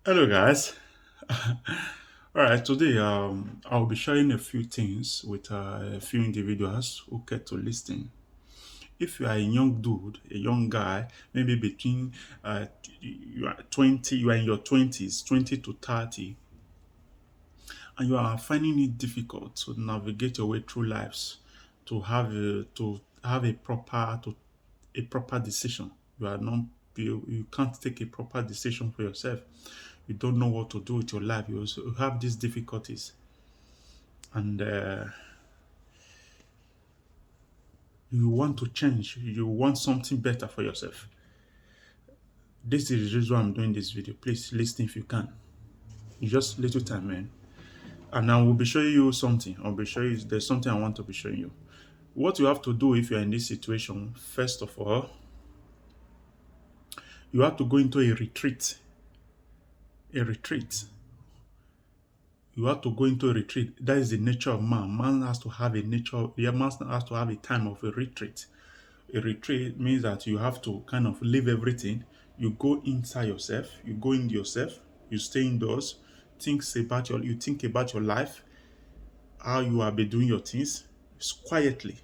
Hello, guys. All right, today I'll be sharing a few things with a few individuals who care to listen. If you are a young dude, a young guy, maybe between you are 20, you are in your 20s, 20 to 30, and you are finding it difficult to navigate your way through lives, to have a proper decision. You can't take a proper decision for yourself. You don't know what to do with your life. You have these difficulties, and you want to change. You want something better for yourself. This is the reason why I'm doing this video. Please listen if you can. It's just little time, man. And I will be showing you something. I'll be showing you. There's something I want to be showing you. What you have to do if you're in this situation, first of all, you have to go into a retreat. A retreat. You have to go into a retreat. That is the nature of man. Man has to have a nature. Yeah, man has to have a time of a retreat. A retreat means that you have to kind of leave everything. You go inside yourself. You go into yourself. You stay indoors. You think about your life, how you have been doing your things. It's quietly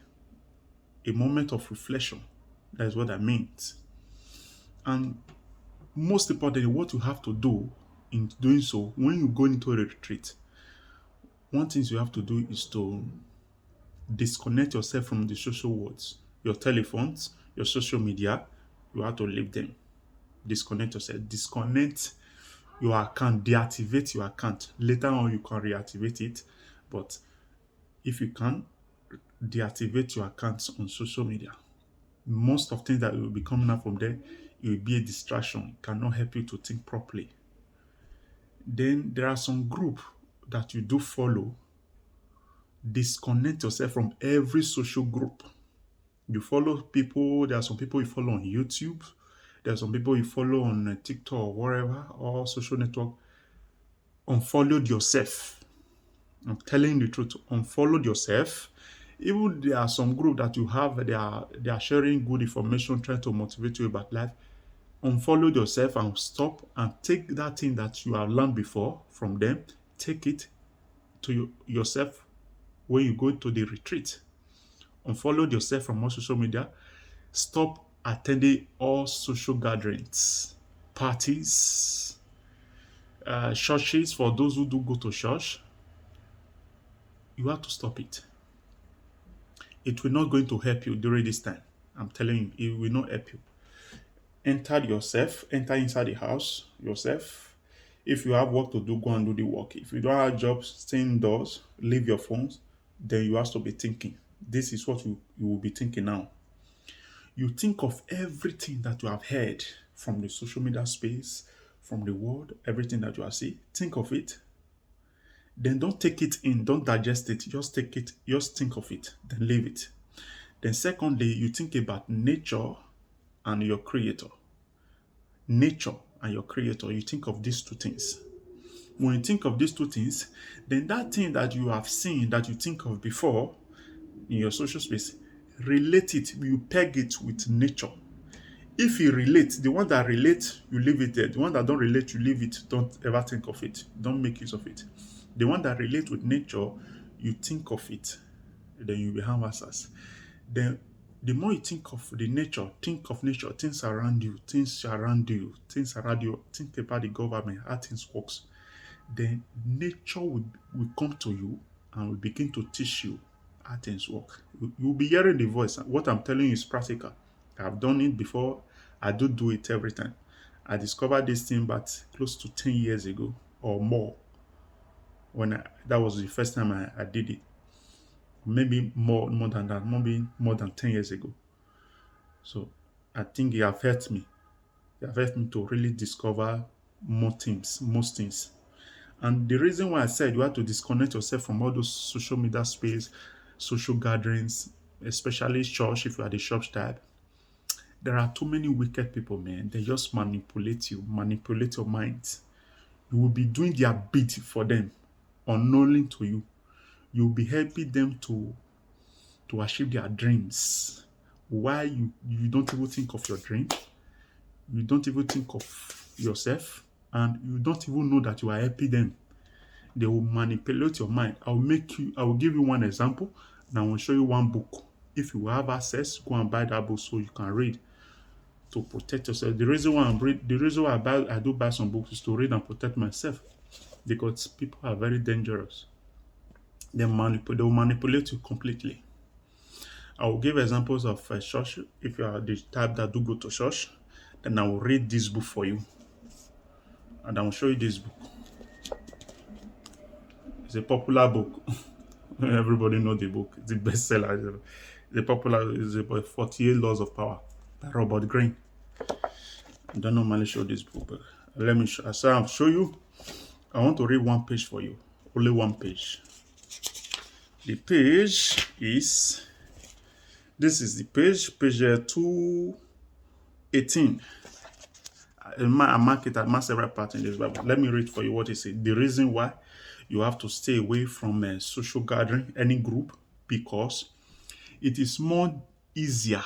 a moment of reflection. That is what that means. And most importantly, what you have to do in doing so, when you go into a retreat, one thing you have to do is to disconnect yourself from the social worlds, your telephones, your social media. You have to leave them. Disconnect yourself. Disconnect your account. Deactivate your account. Later on, you can reactivate it. But if you can, deactivate your accounts on social media. Most of things that will be coming out from there, it will be a distraction. It cannot help you to think properly. Then there are some group that you do follow. Disconnect yourself from every social group. You follow people. There are some people you follow on YouTube. There are some people you follow on TikTok or wherever, or social network. Unfollowed yourself. I'm telling you the truth. Unfollowed yourself. Even there are some group that you have, they are sharing good information, trying to motivate you about life. Unfollow yourself and stop and take that thing that you have learned before from them. Take it to yourself when you go to the retreat. Unfollow yourself from all social media. Stop attending all social gatherings, parties, churches. For those who do go to church, you have to stop it. It will not going to help you during this time. I'm telling you, it will not help you. Enter inside the house yourself. If you have work to do, go and do the work. If you don't have jobs, stay indoors, leave your phones, then you have to be thinking. This is what you will be thinking now. You think of everything that you have heard from the social media space, from the world, everything that you have seen. Think of it. Then don't take it in, don't digest it. Just take it, just think of it, then leave it. Then secondly, you think about nature and your creator. Nature and your creator. You think of these two things. When you think of these two things, then that thing that you have seen, that you think of before in your social space, relate it, you peg it with nature. If you relate, the one that relates, you leave it there. The one that don't relate, you leave it. Don't ever think of it. Don't make use of it. The one that relate with nature, you think of it. Then you will have answers. Then the more you think of think of nature, things around you, think about the government, how things works. Then nature will come to you and will begin to teach you how things work. You'll be hearing the voice. What I'm telling you is practical. I've done it before. I do it every time. I discovered this thing but close to 10 years ago or more. That was the first time I did it. Maybe more than that, maybe more than 10 years ago. So I think it have helped me. It have helped me to really discover most things. And the reason why I said you have to disconnect yourself from all those social media space, social gatherings, especially church, if you are the church type, there are too many wicked people, man. They just manipulate you, manipulate your mind. You will be doing their bit for them, unknowingly to you. You will be helping them to achieve their dreams. Why you don't even think of your dream? You don't even think of yourself and you don't even know that you are helping them. They will manipulate your mind. I will give you one example, and I will show you one book. If you have access, go and buy that book so you can read to protect yourself. The reason why I do buy some books is to read and protect myself, because people are very dangerous. They will manipulate you completely. I will give examples of church. If you are the type that do go to church, then I will read this book for you, and I will show you this book. It's a popular book. Everybody know the book. It's the bestseller. It's about 48 Laws of Power by Robert Greene. I don't normally show this book, but let me show. So I'll show you. I want to read one page for you. Only one page. The page is. This is the page 218. I mark it. I mark several parts in this Bible. Let me read for you what it says. The reason why you have to stay away from a social gathering, any group, because it is more easier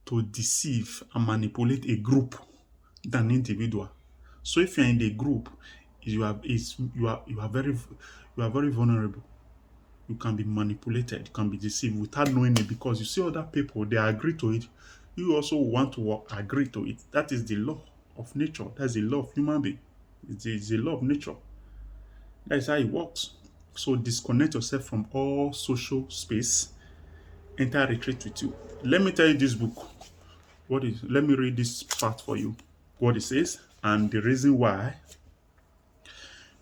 to deceive and manipulate a group than individual. So if you're in the group, you are very vulnerable. You can be manipulated, you can be deceived without knowing it, because you see other people, they agree to it. You also want to agree to it. That is the law of nature. That's the law of human being. It's the law of nature. That is how it works. So disconnect yourself from all social space. Enter retreat with you. Let me tell you this book. Let me read this part for you. What it says and the reason why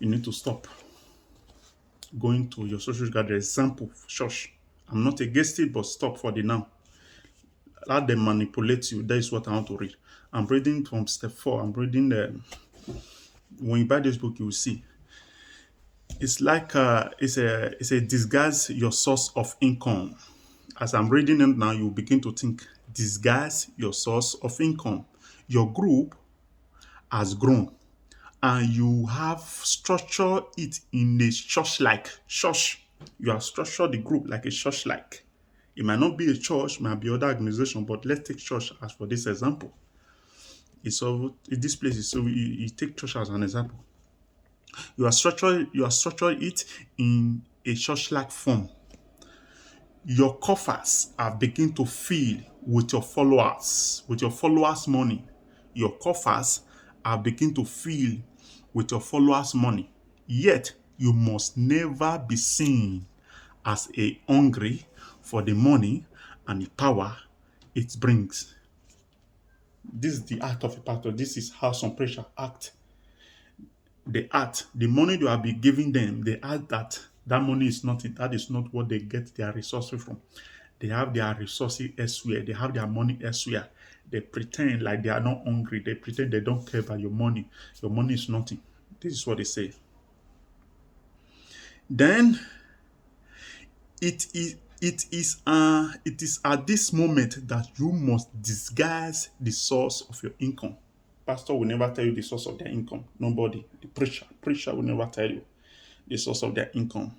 you need to stop going to your social gathering. Example, church. I'm not against it, but stop for the now. Let them manipulate you. That is what I want to read. I'm reading from step 4. I'm reading when you buy this book, you will see. It's like it's a disguise your source of income. As I'm reading it now, you begin to think, disguise your source of income. Your group has grown, and you have structured it in a church-like church. You have structured the group like a church-like. It might not be a church, might be other organization, but let's take church as for this example. This place is so you take church as an example. You are structured it in a church-like form. Your coffers are beginning to fill with your followers money. Your coffers are beginning to fill with your followers money. Yet you must never be seen as a hungry for the money and the power it brings. This is the art of a pastor. This is how some preachers act. The money you have been giving them, they act that money is not it. That is not what they get their resources from. They have their resources elsewhere. They have their money elsewhere. They pretend like they are not hungry. They pretend they don't care about your money. Your money is nothing. This is what they say. Then it is at this moment that you must disguise the source of your income. Pastor will never tell you the source of their income. Nobody. The preacher will never tell you the source of their income.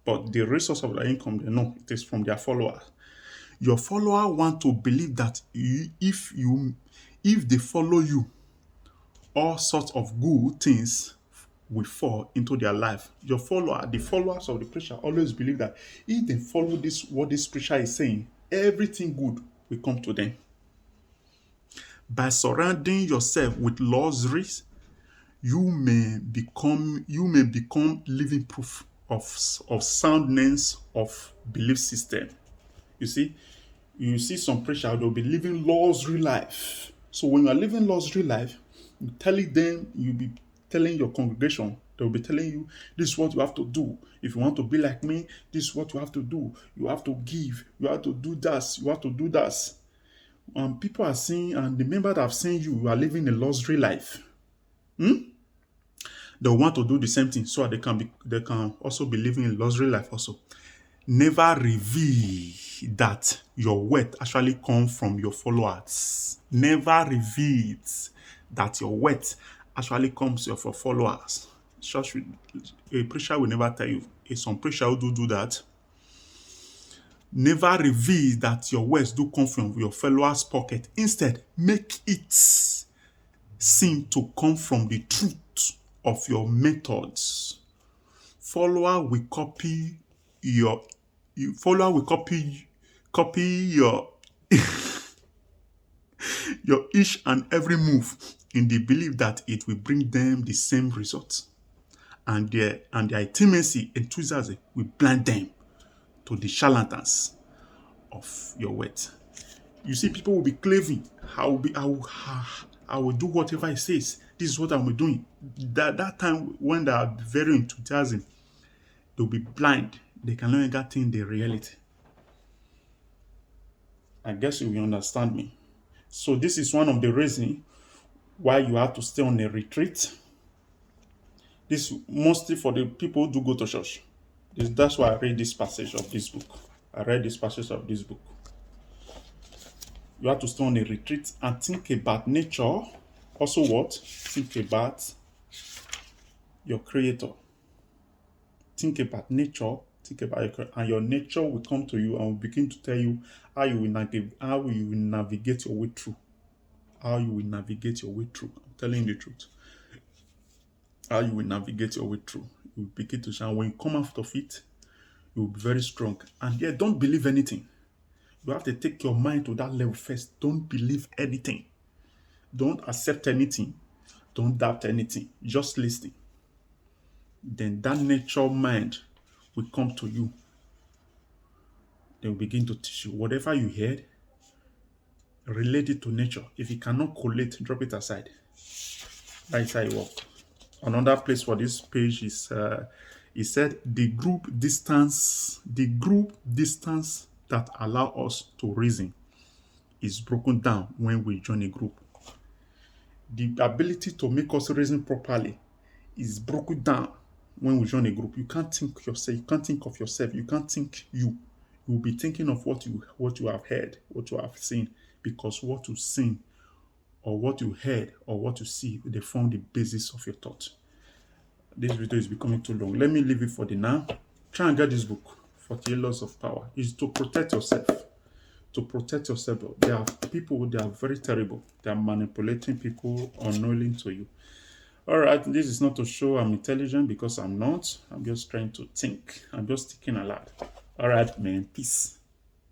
But the real source of their income, they know it is from their followers. Your follower want to believe that if they follow you, all sorts of good things will fall into their life. The followers of the preacher always believe that if they follow what this preacher is saying, everything good will come to them. By surrounding yourself with luxuries, you may become living proof of soundness of belief system. You see some preacher, they'll be living luxury life. So when you are living luxury life, you'll be telling your congregation, they'll be telling you, this is what you have to do. If you want to be like me, this is what you have to do. You have to give. You have to do this. You have to do that. People are seeing, and the members have seen you are living a luxury life. They want to do the same thing so they can also be living a luxury life also. Never reveal that your wealth actually comes from your followers. Never reveal that your wealth actually comes from your followers. A preacher will never tell you. Some preacher will do that. Never reveal that your wealth do come from your followers' pocket. Instead, make it seem to come from the truth of your methods. Follower will copy your follower will copy your each and every move in the belief that it will bring them the same results. And their intimacy, enthusiasm will blind them to the charlatans of your words. You see, people will be claving. I will do whatever he says. This is what I'm doing. That time when they are very enthusiastic, they'll be blind. They can no longer think the reality. I guess you will understand me. So this is one of the reasons why you have to stay on a retreat. This mostly for the people who do go to church. That's why I read this passage of this book. I read this passage of this book. You have to stay on a retreat and think about nature. Also what? Think about your creator. Think about nature. Think about and your nature will come to you and will begin to tell you how you will navigate your way through. How you will navigate your way through. I'm telling you the truth. How you will navigate your way through. You will begin to shine. When you come out of it, you will be very strong. And yeah, don't believe anything. You have to take your mind to that level first. Don't believe anything. Don't accept anything. Don't doubt anything. Just listen. Then that nature mind will come to you. They will begin to teach you. Whatever you heard, relate it to nature. If you cannot collate, drop it aside. That is how it works. Another place for this page is it said the group distance that allow us to reason is broken down when we join a group. The ability to make us reason properly is broken down when we join a group. You can't think yourself. You can't think of yourself. You can't think you. You will be thinking of what you have heard, what you have seen, because what you seen or what you heard or what you see, they form the basis of your thought. This video is becoming too long. Let me leave it for the now. Try and get this book, 48 Laws of Power. It's to protect yourself. To protect yourself. There are people, they are very terrible. They are manipulating people unknowingly to you. All right, this is not to show I'm intelligent because I'm not. I'm just trying to think. I'm just thinking aloud. All right, man. Peace.